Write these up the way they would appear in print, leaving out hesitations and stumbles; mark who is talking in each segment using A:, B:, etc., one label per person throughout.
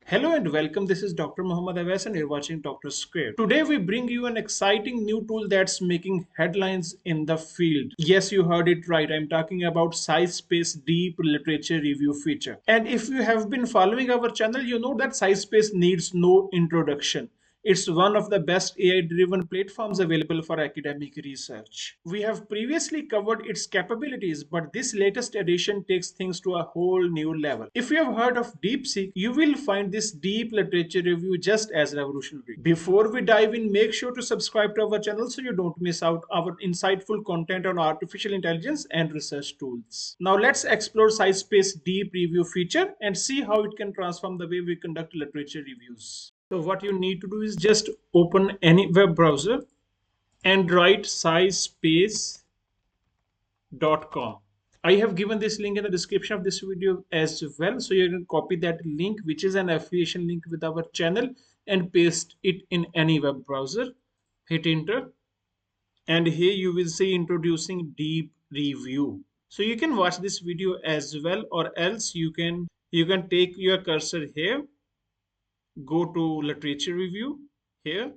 A: Hello and welcome. This is Dr. Muhammad Awais and you're watching Dr. Square. Today we bring you an exciting new tool that's making headlines in the field. Yes, you heard it right. I'm talking about SciSpace Deep Literature Review feature. And if you have been following our channel, you know that SciSpace needs no introduction. It's one of the best AI-driven platforms available for academic research. We have previously covered its capabilities, but this latest edition takes things to a whole new level. If you have heard of DeepSeek, you will find this deep literature review just as revolutionary. Before we dive in, make sure to subscribe to our channel so you don't miss out our insightful content on artificial intelligence and research tools. Now let's explore SciSpace Deep Review feature and see how it can transform the way we conduct literature reviews. So what you need to do is just open any web browser and write scispace.com. I have given this link in the description of this video as well. So you can copy that link, which is an affiliation link with our channel, and paste it in any web browser. Hit enter. And here you will see introducing deep review. So you can watch this video as well, or else you can take your cursor here, go to literature review here,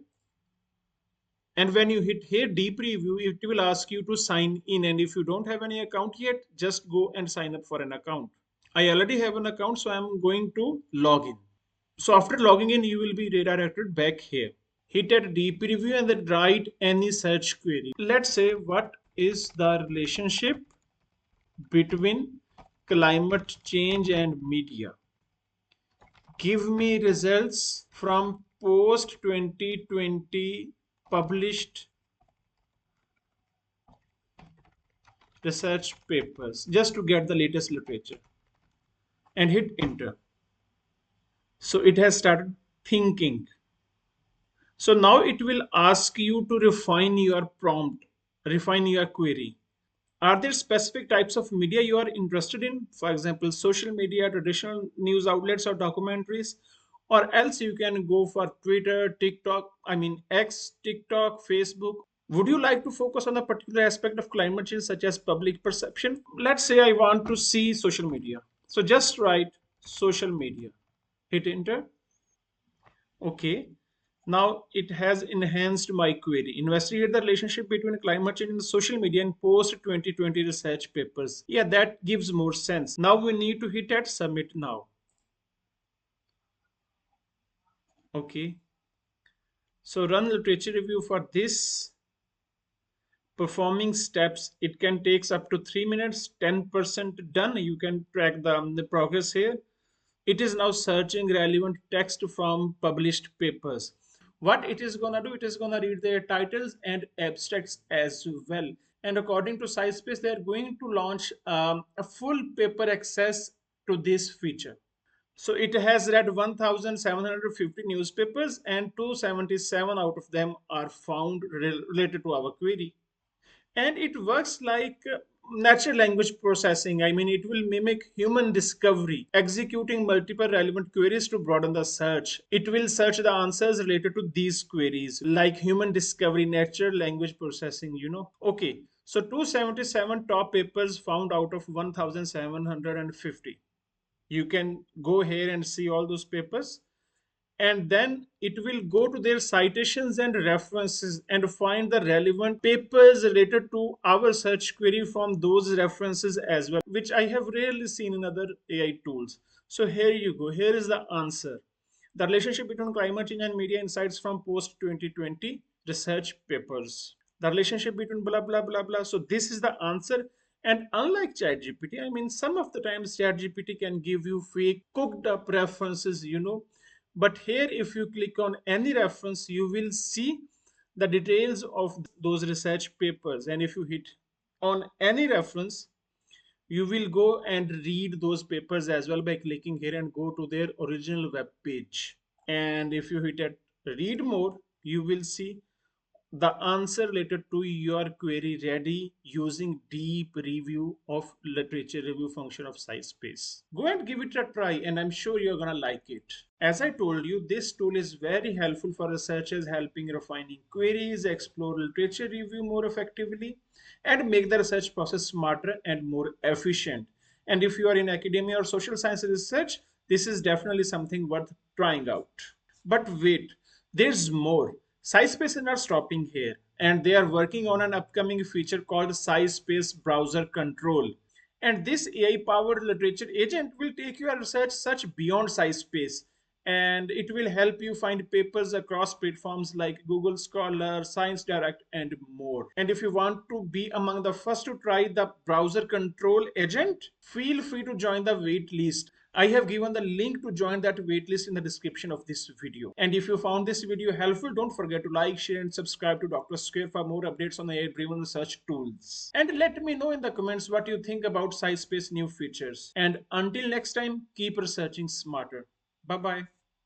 A: and when you hit here deep review, it will ask you to sign in, and if you don't have any account yet, just go and sign up for an account. I already have an account, so I'm going to log in. So after logging in, you will be redirected back here. Hit at deep review and then write any search query. Let's say, what is the relationship between climate change and media? Give me results from post 2020 published research papers, just to get the latest literature, and hit enter. So it has started thinking. So now it will ask you to refine your prompt, refine your query. Are there specific types of media you are interested in? For example, social media, traditional news outlets, or documentaries? Or else you can go for Twitter, TikTok, I mean X, TikTok, Facebook. Would you like to focus on a particular aspect of climate change, such as public perception? Let's say I want to see social media. So just write social media. Hit enter. Okay. Now it has enhanced my query. Investigate the relationship between climate change and social media in post 2020 research papers. Yeah, that gives more sense. Now we need to hit at submit now. Okay. So run literature review for this. Performing steps, it can takes up to 3 minutes, 10% done. You can track the progress here. It is now searching relevant text from published papers. What it is going to do, it is going to read their titles and abstracts as well. And according to SciSpace, they are going to launch a full paper access to this feature. So it has read 1,750 newspapers, and 277 out of them are found related to our query. And it works like natural language processing. I mean, it will mimic human discovery, executing multiple relevant queries to broaden the search. It will search the answers related to these queries, like human discovery, natural language processing. Okay, so 277 top papers found out of 1,750. You can go here and see all those papers, and then it will go to their citations and references and find the relevant papers related to our search query from those references as well, which I have rarely seen in other AI tools. So here you go. Here is the answer. The relationship between climate change and media insights from post 2020 research papers. The relationship between blah blah blah blah. So this is the answer. And unlike ChatGPT, I mean, some of the times ChatGPT can give you fake, cooked up references. But here, if you click on any reference, you will see the details of those research papers. And if you hit on any reference, you will go and read those papers as well by clicking here and go to their original web page. And if you hit at read more, you will see the answer related to your query ready using deep review of literature review function of SciSpace. Go and give it a try, and I'm sure you're gonna like it. As I told you, this tool is very helpful for researchers, helping refining queries, explore literature review more effectively, and make the research process smarter and more efficient. And if you are in academia or social science research, This is definitely something worth trying out. But wait, there's more. SciSpace is not stopping here, and they are working on an upcoming feature called SciSpace Browser Control. And this AI powered literature agent will take your research search beyond SciSpace, and it will help you find papers across platforms like Google Scholar, Science Direct, and more. And if you want to be among the first to try the browser control agent, feel free to join the wait list. I have given the link to join that waitlist in the description of this video. And if you found this video helpful, don't forget to like, share, and subscribe to Dr. Square for more updates on AI-driven research tools. And let me know in the comments what you think about SciSpace new features. And until next time, keep researching smarter. Bye bye.